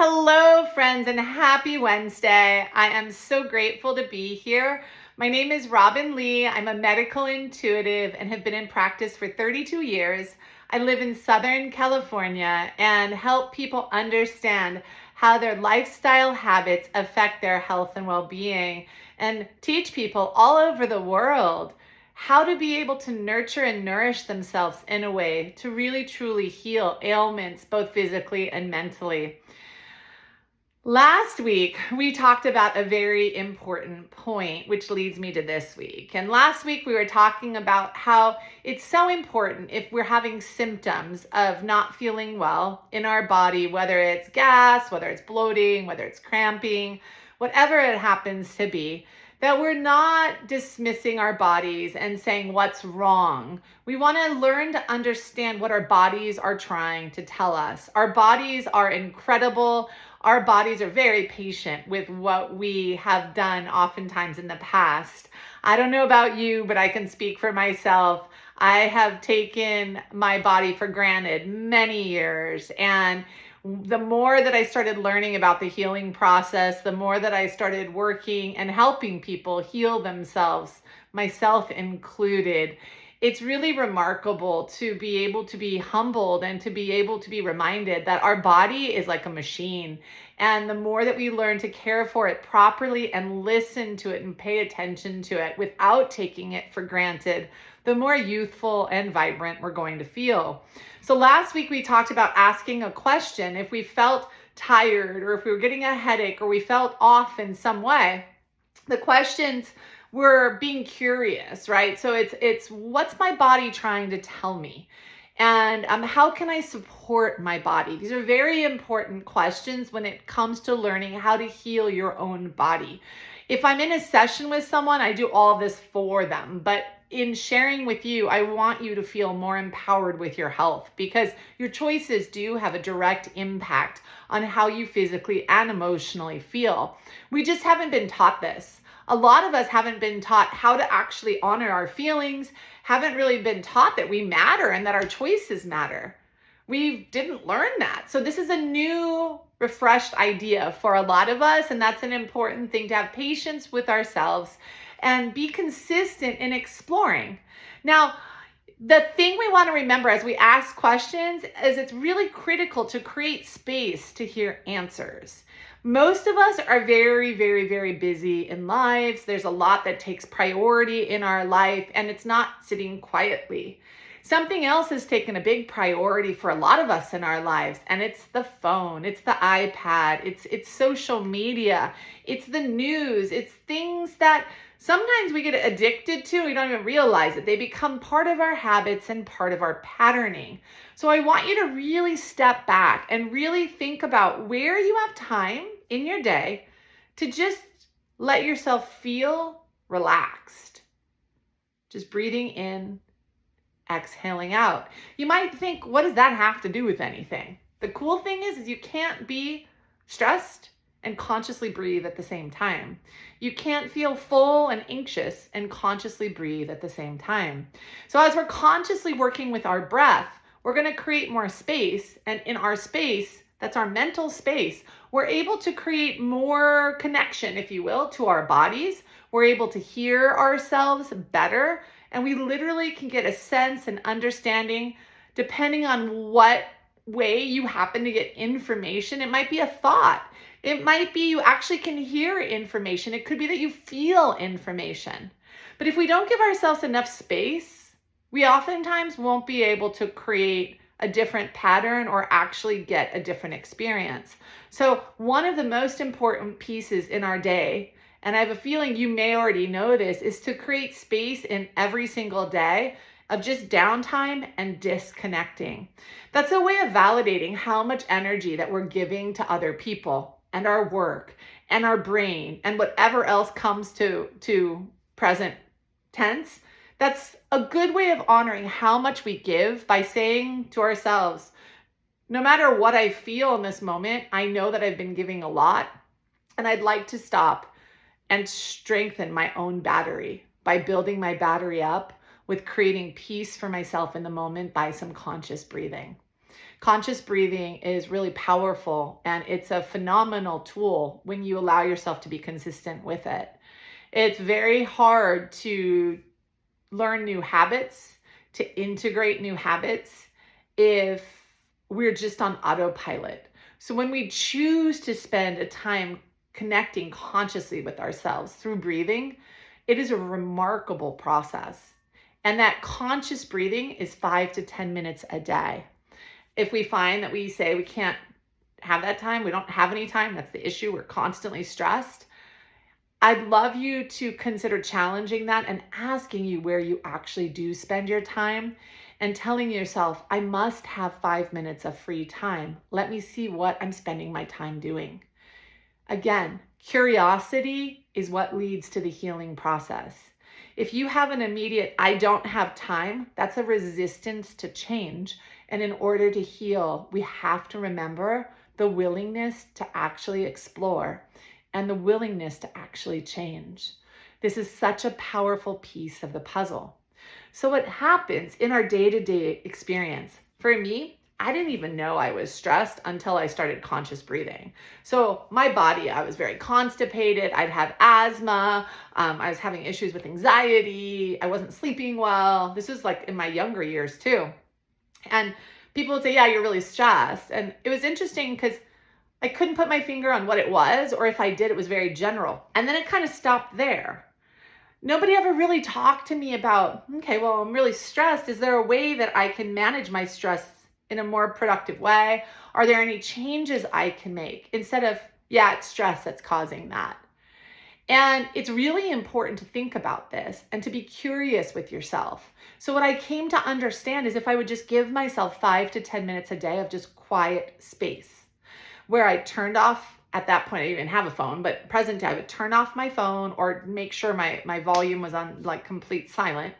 Hello, friends, and happy Wednesday. I am so grateful to be here. My name is Robin Lee. I'm a medical intuitive and have been in practice for 32 years. I live in Southern California and help people understand how their lifestyle habits affect their health and well-being, and teach people all over the world how to be able to nurture and nourish themselves in a way to really truly heal ailments, both physically and mentally. Last week, we talked about a very important point, which leads me to this week. And last week, we were talking about how it's so important if we're having symptoms of not feeling well in our body, whether it's gas, whether it's bloating, whether it's cramping, whatever it happens to be, that we're not dismissing our bodies and saying what's wrong. We want to learn to understand what our bodies are trying to tell us. Our bodies are incredible. Our bodies are very patient with what we have done oftentimes in the past. I don't know about you, but I can speak for myself. I have taken my body for granted many years, and the more that I started learning about the healing process, the more that I started working and helping people heal themselves, myself included, it's really remarkable to be able to be humbled and to be able to be reminded that our body is like a machine. And the more that we learn to care for it properly and listen to it and pay attention to it without taking it for granted, the more youthful and vibrant we're going to feel. So last week we talked about asking a question. If we felt tired, or if we were getting a headache, or we felt off in some way, the questions were being curious, right? So it's what's my body trying to tell me? And how can I support my body? These are very important questions when it comes to learning how to heal your own body. If I'm in a session with someone, I do all of this for them. But in sharing with you, I want you to feel more empowered with your health, because your choices do have a direct impact on how you physically and emotionally feel. We just haven't been taught this. A lot of us haven't been taught how to actually honor our feelings, haven't really been taught that we matter and that our choices matter. We didn't learn that. So this is a new, refreshed idea for a lot of us, and that's an important thing, to have patience with ourselves and be consistent in exploring. Now, the thing we want to remember as we ask questions is it's really critical to create space to hear answers. Most of us are very, very, very busy in lives. There's a lot that takes priority in our life, and it's not sitting quietly. Something else has taken a big priority for a lot of us in our lives, and it's the phone, it's the iPad, it's social media, it's the news, it's things that sometimes we get addicted to. We don't even realize it. They become part of our habits and part of our patterning. So I want you to really step back and really think about where you have time in your day to just let yourself feel relaxed. Just breathing in, exhaling out. You might think, what does that have to do with anything? The cool thing is you can't be stressed and consciously breathe at the same time. You can't feel full and anxious and consciously breathe at the same time. So as we're consciously working with our breath, we're going to create more space. And in our space, that's our mental space, we're able to create more connection, if you will, to our bodies. We're able to hear ourselves better. And we literally can get a sense and understanding, depending on what way you happen to get information. It might be a thought. It might be you actually can hear information. It could be that you feel information. But if we don't give ourselves enough space, we oftentimes won't be able to create a different pattern or actually get a different experience. So one of the most important pieces in our day, and I have a feeling you may already know this, is to create space in every single day of just downtime and disconnecting. That's a way of validating how much energy that we're giving to other people and our work and our brain and whatever else comes to present tense. That's a good way of honoring how much we give by saying to ourselves, no matter what I feel in this moment, I know that I've been giving a lot, and I'd like to stop and strengthen my own battery by building my battery up with creating peace for myself in the moment by some conscious breathing. Conscious breathing is really powerful, and it's a phenomenal tool when you allow yourself to be consistent with it. It's very hard to learn new habits, to integrate new habits if we're just on autopilot. So when we choose to spend a time connecting consciously with ourselves through breathing, it is a remarkable process. And that conscious breathing is 5 to 10 minutes a day. If we find that we say we can't have that time, we don't have any time, that's the issue, we're constantly stressed, I'd love you to consider challenging that and asking you where you actually do spend your time and telling yourself, I must have 5 minutes of free time. Let me see what I'm spending my time doing. Again, curiosity is what leads to the healing process. If you have an immediate, I don't have time, that's a resistance to change. And in order to heal, we have to remember the willingness to actually explore and the willingness to actually change. This is such a powerful piece of the puzzle. So what happens in our day-to-day experience, for me, I didn't even know I was stressed until I started conscious breathing. So my body, I was very constipated. I'd had asthma. I was having issues with anxiety. I wasn't sleeping well. This was like in my younger years too. And people would say, yeah, you're really stressed. And it was interesting because I couldn't put my finger on what it was, or if I did, it was very general. And then it kind of stopped there. Nobody ever really talked to me about, okay, well, I'm really stressed. Is there a way that I can manage my stress in a more productive way? Are there any changes I can make? Instead of, yeah, it's stress that's causing that. And it's really important to think about this and to be curious with yourself. So what I came to understand is if I would just give myself 5 to 10 minutes a day of just quiet space, where I turned off, at that point I didn't even have a phone, but present day I would turn off my phone or make sure my volume was on like complete silent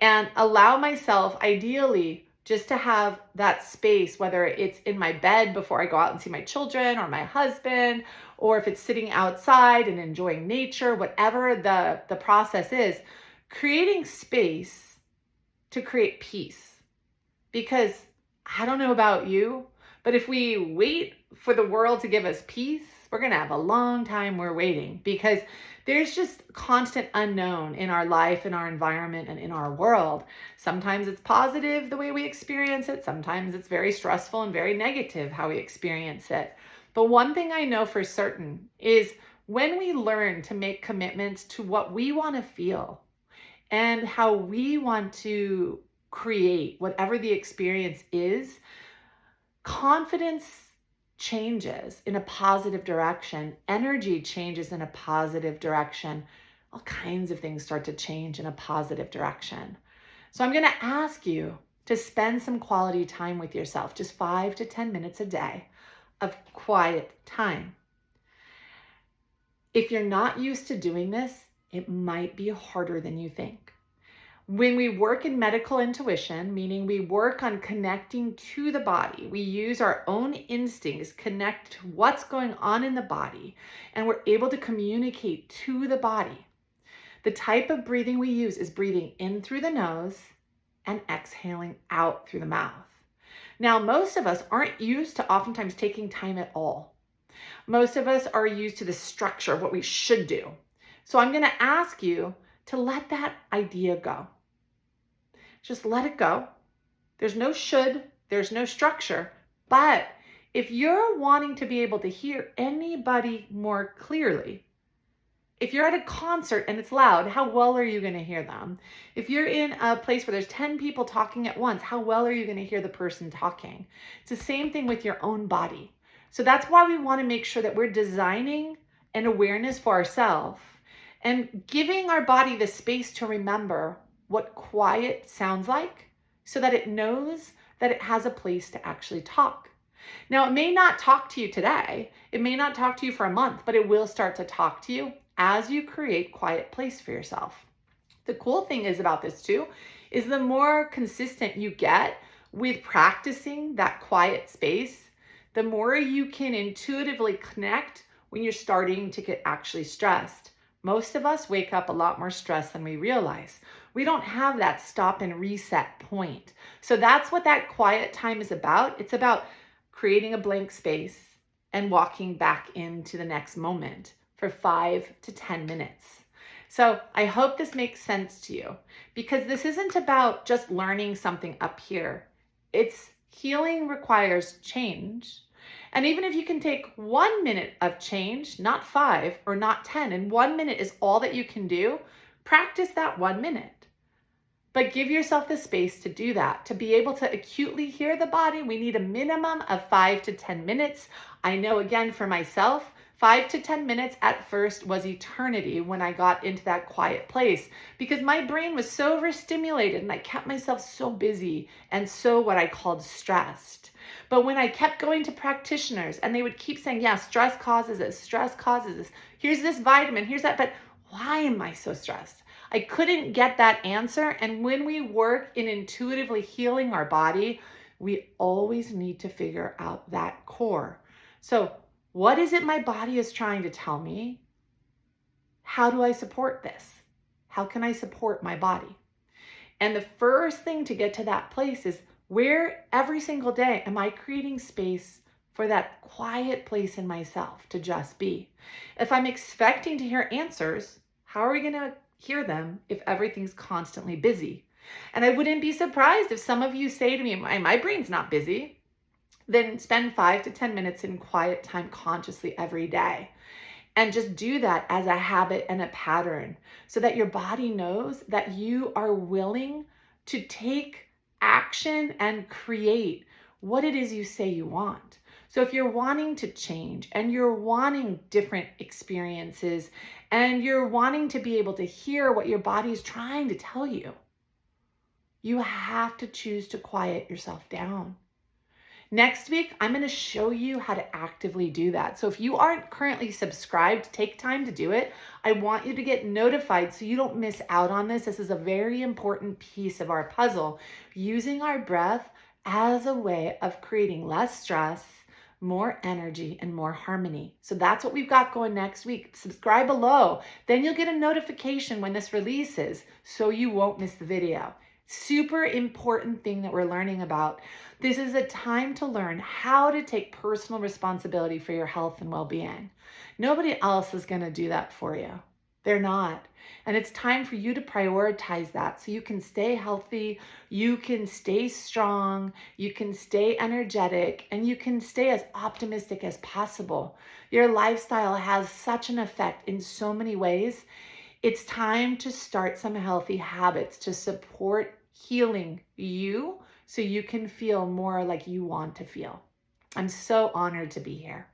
and allow myself ideally just to have that space, whether it's in my bed before I go out and see my children or my husband, or if it's sitting outside and enjoying nature, whatever the process is, creating space to create peace. Because I don't know about you, but if we wait for the world to give us peace, we're going to have a long time we're waiting, because there's just constant unknown in our life, in our environment, and in our world. Sometimes it's positive the way we experience it. Sometimes it's very stressful and very negative how we experience it. But one thing I know for certain is when we learn to make commitments to what we want to feel and how we want to create whatever the experience is, confidence changes in a positive direction, energy changes in a positive direction, all kinds of things start to change in a positive direction. So I'm going to ask you to spend some quality time with yourself, just 5 to 10 minutes a day of quiet time. If you're not used to doing this, it might be harder than you think. When we work in medical intuition, meaning we work on connecting to the body, we use our own instincts, connect to what's going on in the body, and we're able to communicate to the body. The type of breathing we use is breathing in through the nose and exhaling out through the mouth. Now, most of us aren't used to oftentimes taking time at all. Most of us are used to the structure of what we should do. So I'm going to ask you to let that idea go. Just let it go. There's no should, there's no structure. But if you're wanting to be able to hear anybody more clearly, if you're at a concert and it's loud, how well are you going to hear them? If you're in a place where there's 10 people talking at once, how well are you going to hear the person talking? It's the same thing with your own body. So that's why we want to make sure that we're designing an awareness for ourselves and giving our body the space to remember what quiet sounds like so that it knows that it has a place to actually talk. Now, it may not talk to you today. It may not talk to you for a month, but it will start to talk to you as you create quiet place for yourself. The cool thing is about this too, is the more consistent you get with practicing that quiet space, the more you can intuitively connect when you're starting to get actually stressed. Most of us wake up a lot more stressed than we realize. We don't have that stop and reset point. So that's what that quiet time is about. It's about creating a blank space and walking back into the next moment for 5 to 10 minutes. So I hope this makes sense to you, because this isn't about just learning something up here. It's healing requires change. And even if you can take 1 minute of change, not 5 or not 10, and 1 minute is all that you can do, practice that 1 minute. But give yourself the space to do that. To be able to acutely hear the body, we need a minimum of 5 to 10 minutes. I know, again, for myself, 5 to 10 minutes at first was eternity when I got into that quiet place, because my brain was so overstimulated and I kept myself so busy and so what I called stressed. But when I kept going to practitioners and they would keep saying, yeah, stress causes this, stress causes this, here's this vitamin, here's that, but why am I so stressed? I couldn't get that answer. And when we work in intuitively healing our body, we always need to figure out that core. So what is it my body is trying to tell me? How do I support this? How can I support my body? And the first thing to get to that place is, where every single day am I creating space for that quiet place in myself to just be? If I'm expecting to hear answers, how are we going to hear them if everything's constantly busy? And I wouldn't be surprised if some of you say to me, my brain's not busy. Then spend 5 to 10 minutes in quiet time consciously every day. And just do that as a habit and a pattern, so that your body knows that you are willing to take action and create what it is you say you want. So if you're wanting to change and you're wanting different experiences and you're wanting to be able to hear what your body is trying to tell you, you have to choose to quiet yourself down. Next week, I'm going to show you how to actively do that. So if you aren't currently subscribed, take time to do it. I want you to get notified so you don't miss out on this. This is a very important piece of our puzzle, using our breath as a way of creating less stress, more energy, and more harmony. So that's what we've got going next week. Subscribe below. Then you'll get a notification when this releases so you won't miss the video. Super important thing that we're learning about. This is a time to learn how to take personal responsibility for your health and well-being. Nobody else is going to do that for you. They're not. And it's time for you to prioritize that so you can stay healthy, you can stay strong, you can stay energetic, and you can stay as optimistic as possible. Your lifestyle has such an effect in so many ways. It's time to start some healthy habits to support healing you so you can feel more like you want to feel. I'm so honored to be here.